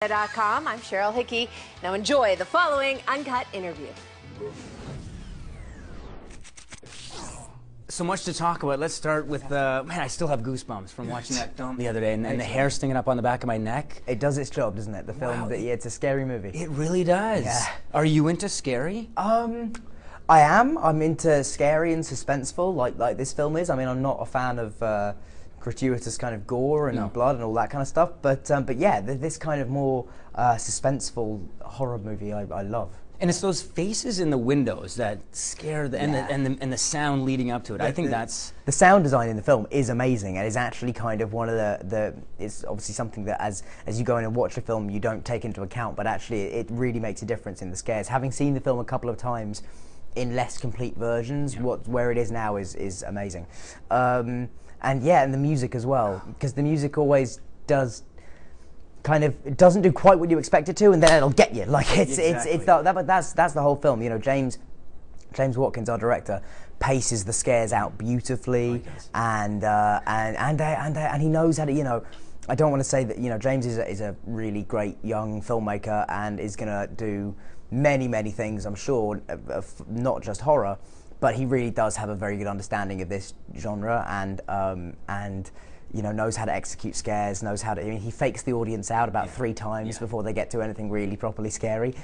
Com. I'm Cheryl Hickey. Now enjoy the following uncut interview. So much to talk about. Let's start with man, I still have goosebumps from watching that film the other day, and the hair stinging up on the back of my neck. It does its job, doesn't it? The film, Wow. yeah, it's a scary movie. It really does. Yeah. Are you into scary? I am. I'm into scary and suspenseful, like this film is. I mean, I'm not a fan of gratuitous kind of gore and blood and all that kind of stuff, but yeah, this kind of more suspenseful horror movie I love. And it's those faces in the windows that scare and the sound leading up to it. I think that's the sound design in the film is amazing, and is actually kind of one of it's obviously something that as you go in and watch a film you don't take into account, but actually it really makes a difference in the scares. Having seen the film a couple of times in less complete versions, where it is now is amazing. And yeah, and the music as well, because the music always does it doesn't do quite what you expect it to, and then it'll get you. Like but that's the whole film. You know, James Watkins, our director, paces the scares out beautifully, and he knows how to. You know, I don't want to say that. You know, James is a really great young filmmaker and is gonna do many things, I'm sure, of not just horror, but he really does have a very good understanding of this genre, and you know, knows how to execute scares, knows how to. I mean, he fakes the audience out about 3 times before they get to anything really properly scary.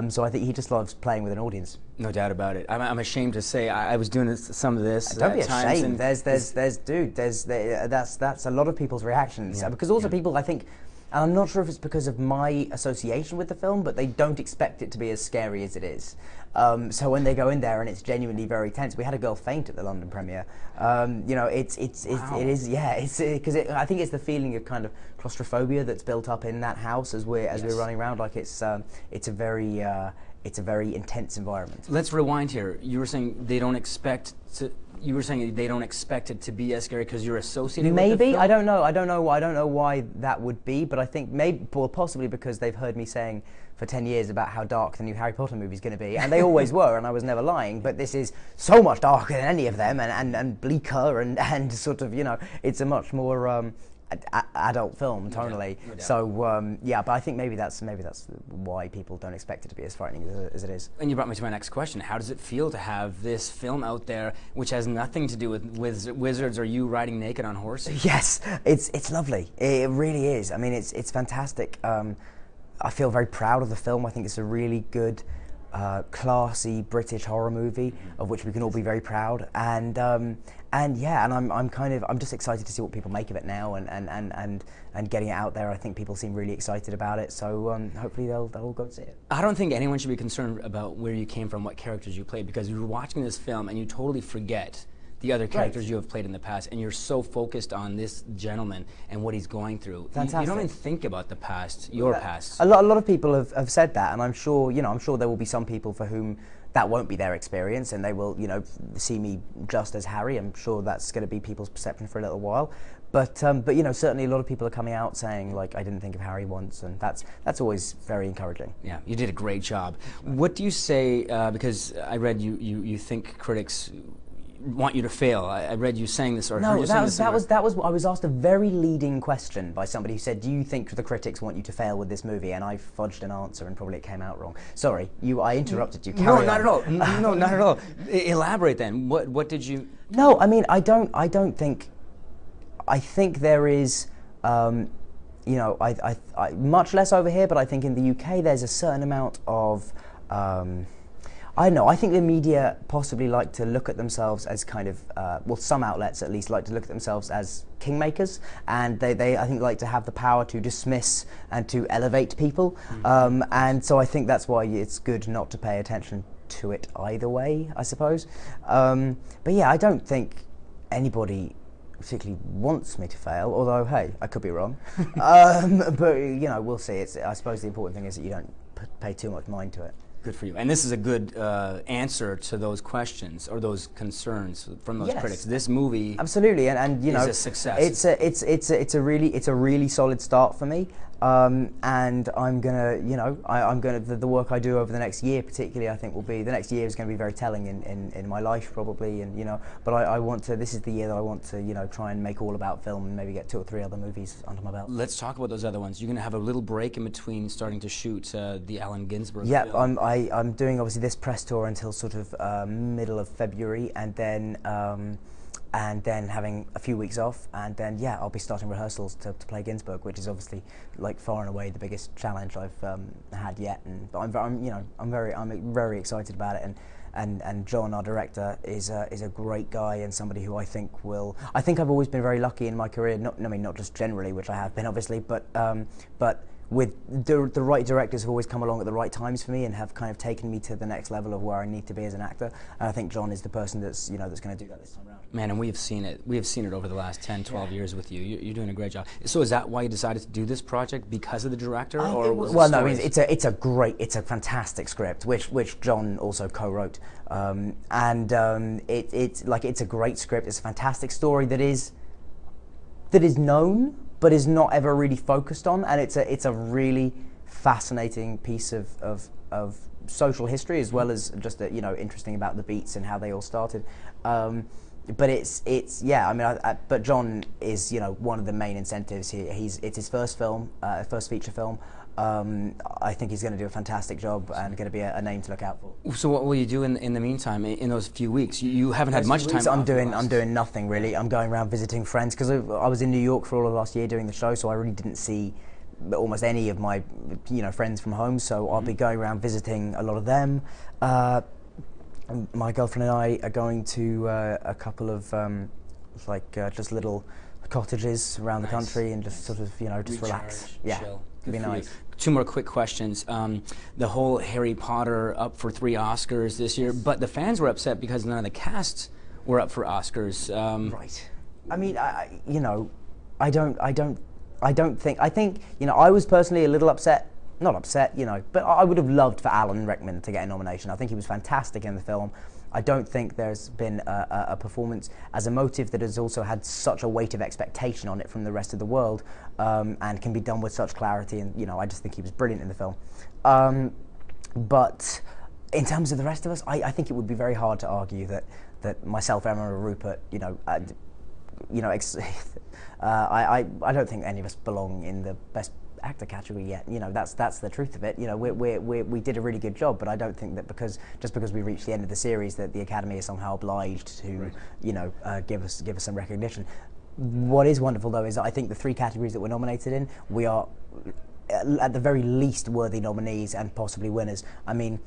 So I think he just loves playing with an audience. no doubt about it. I'm ashamed to say I was doing some of this. Don't be ashamed. That's a lot of people's reactions, because also people, I think. And I'm not sure if it's because of my association with the film, but they don't expect it to be as scary as it is. So when they go in there and it's genuinely very tense, we had a girl faint at the London premiere. You know, it is, yeah. It's because I think it's the feeling of kind of claustrophobia that's built up in that house as we're running around. Like it's a very intense environment. Let's rewind here. You were saying they don't expect to. You were saying they don't expect it to be as scary because you're associated with the film? I don't know why that would be, but I think possibly because they've heard me saying for 10 years about how dark the new Harry Potter movie is going to be, and they always were, and I was never lying, but this is so much darker than any of them, and bleaker, and sort of, you know, it's a much more adult film tonally. No doubt. So yeah, but I think maybe that's why people don't expect it to be as frightening as it is. And you brought me to my next question. How does it feel to have this film out there which has nothing to do with wizards or you riding naked on horses? Yes, it's lovely. It really is. I mean, it's fantastic. I feel very proud of the film. I think it's a really good, classy British horror movie of which we can all be very proud. And yeah, and I'm just excited to see what people make of it now, and getting it out there. I think people seem really excited about it, so hopefully they'll all go and see it. I don't think anyone should be concerned about where you came from, what characters you played, because you're watching this film and you totally forget the other characters you have played in the past, and you're so focused on this gentleman and what he's going through. Fantastic. You don't even think about the past, your past. A lot of people have said that, and I'm sure there will be some people for whom that won't be their experience, and they will, you know, see me just as Harry. I'm sure that's going to be people's perception for a little while, but you know, certainly a lot of people are coming out saying, like, I didn't think of Harry once, and that's always very encouraging. Yeah, you did a great job. What do you say? Because I read you think critics want you to fail. I read you saying this, or no, that was I was asked a very leading question by somebody who said, "Do you think the critics want you to fail with this movie?" And I fudged an answer, and probably it came out wrong. Sorry, I interrupted you. Carry on. Not at all. No, not at all. Elaborate then. What did you? No, I mean, I don't think. I think there is. You know, I much less over here, but I think in the UK there's a certain amount of. I don't know, I think the media possibly like to look at themselves as kind of, well, some outlets at least like to look at themselves as kingmakers, and they I think like to have the power to dismiss and to elevate people, and so I think that's why it's good not to pay attention to it either way, I suppose. But yeah, I don't think anybody particularly wants me to fail, although, hey, I could be wrong. But, you know, we'll see. I suppose the important thing is that you don't pay too much mind to it. Good for you. And this is a good answer to those questions or those concerns from those critics. This movie, absolutely, and you know, is a success. It's a really solid start for me, and I'm gonna, I'm gonna the work I do over the next year, particularly, I think the next year is going to be very telling in my life probably, and but I want to. This is the year that I want to, try and make all about film and maybe get 2 or 3 other movies under my belt. Let's talk about those other ones. You're going to have a little break in between starting to shoot the Allen Ginsberg Yeah, film. I'm doing obviously this press tour until sort of middle of February, and then having a few weeks off, and then I'll be starting rehearsals to play Ginsberg, which is obviously like far and away the biggest challenge I've had yet. But I'm very excited about it, and John, our director, is a great guy and somebody who I think I've always been very lucky in my career. Not just generally, which I have been obviously, but with the right directors have always come along at the right times for me and have kind of taken me to the next level of where I need to be as an actor. And I think John is the person that's that's going to do that this time around. Man, and we have seen it. We have seen it over the last 10, 12 years with you. You're doing a great job. So is that why you decided to do this project, because of the director, or was well, no, it's a fantastic script, which John also co-wrote, it's a great script. It's a fantastic story that is known, but is not ever really focused on, and it's a really fascinating piece of social history, as well as just interesting about the beats and how they all started. But but John is one of the main incentives here. It's his first film, first feature film. I think he's going to do a fantastic job and going to be a name to look out for. So what will you do in the meantime, in those few weeks? You haven't had much time. I'm doing nothing really. I'm going around visiting friends because I was in New York for all of last year doing the show, so I really didn't see almost any of my friends from home. So I'll be going around visiting a lot of them. My girlfriend and I are going to a couple of just little cottages around the country and just sort of just relax. Yeah, chill. It'd be nice. 2 more quick questions. The whole Harry Potter up for 3 Oscars this year, but the fans were upset because none of the casts were up for Oscars. Right. I mean, I think I was personally a little upset. Not upset, but I would have loved for Alan Rickman to get a nomination. I think he was fantastic in the film. I don't think there's been a performance as emotive that has also had such a weight of expectation on it from the rest of the world, and can be done with such clarity. And I just think he was brilliant in the film. But in terms of the rest of us, I think it would be very hard to argue that myself, Emma, or Rupert, I don't think any of us belong in the best actor category yet. That's the truth of it. We did a really good job, but I don't think that because we reached the end of the series that the Academy is somehow obliged to give us some recognition. What is wonderful though is that I think the 3 categories that we're nominated in, we are at the very least worthy nominees and possibly winners. I mean,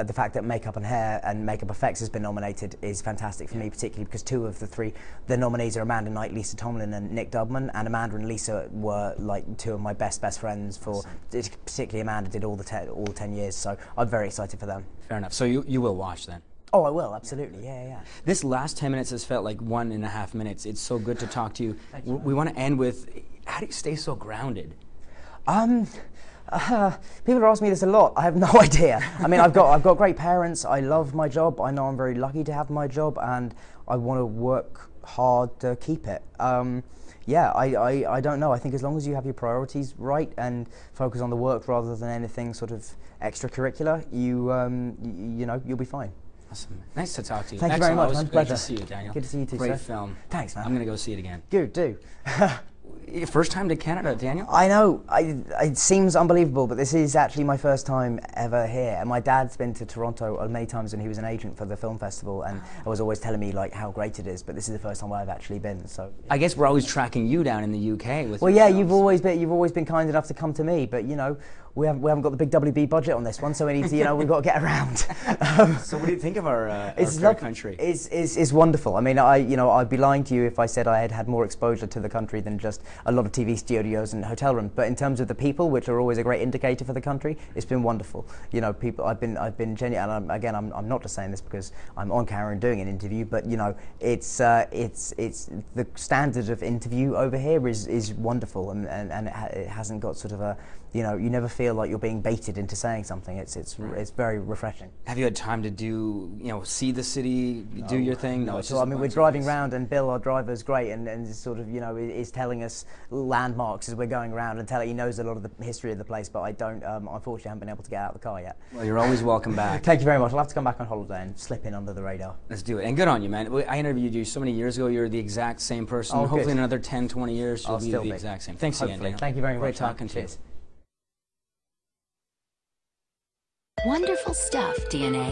the fact that makeup and hair and makeup effects has been nominated is fantastic for me, particularly because 2 of the nominees are Amanda Knight, Lisa Tomlin, and Nick Dubman. And Amanda and Lisa were like 2 of my best friends particularly Amanda did all the 10 years. So I'm very excited for them. Fair enough. So you will watch then? Oh, I will, absolutely. Yeah. This last 10 minutes has felt like 1.5 minutes. It's so good to talk to you. We want to end with, how do you stay so grounded? People ask me this a lot. I have no idea. I mean, I've got great parents. I love my job. I know I'm very lucky to have my job, and I want to work hard to keep it. I don't know. I think as long as you have your priorities right and focus on the work rather than anything sort of extracurricular, you'll be fine. Awesome. Nice to talk to you. Thank you very much. It was Pleasure. great to see you, Daniel. Good to see you too, Great sir. film. Thanks, man. I'm going to go see it again. Good, do. First time to Canada, Daniel? I know. It seems unbelievable, but this is actually my first time ever here. And my dad's been to Toronto many times when he was an agent for the film festival, and was always telling me like how great it is. But this is the first time I've actually been. So I guess we're always tracking you down in the UK. Well, yeah, you've always been kind enough to come to me, but we haven't got the big WB budget on this one, so we need to we've got to get around. So what do you think of our country? It's wonderful. I mean, I'd be lying to you if I said I had more exposure to the country than just a lot of TV studios and hotel rooms. But in terms of the people, which are always a great indicator for the country, it's been wonderful. People. I've been genuine. And I'm not just saying this because I'm on camera and doing an interview, but it's the standard of interview over here is wonderful, and it hasn't got sort of you know, you never feel like you're being baited into saying something. It's very refreshing. Have you had time to do, you know, see the city, do your thing? No, it's so just I mean, we're driving around, and Bill, our driver, is great, and sort of, you know, is telling us landmarks as we're going around, and he knows a lot of the history of the place, but I don't, unfortunately, haven't been able to get out of the car yet. Well, you're always welcome back. Thank you very much. I'll have to come back on holiday and slip in under the radar. Let's do it. And good on you, man. I interviewed you so many years ago. You're the exact same person. Oh, hopefully good. in another 10, 20 years, you'll I'll be still the be. exact same. Thanks Hopefully. again, Daniel. Thank you very much. Great talking to you. Cheers. Wonderful stuff, DNA.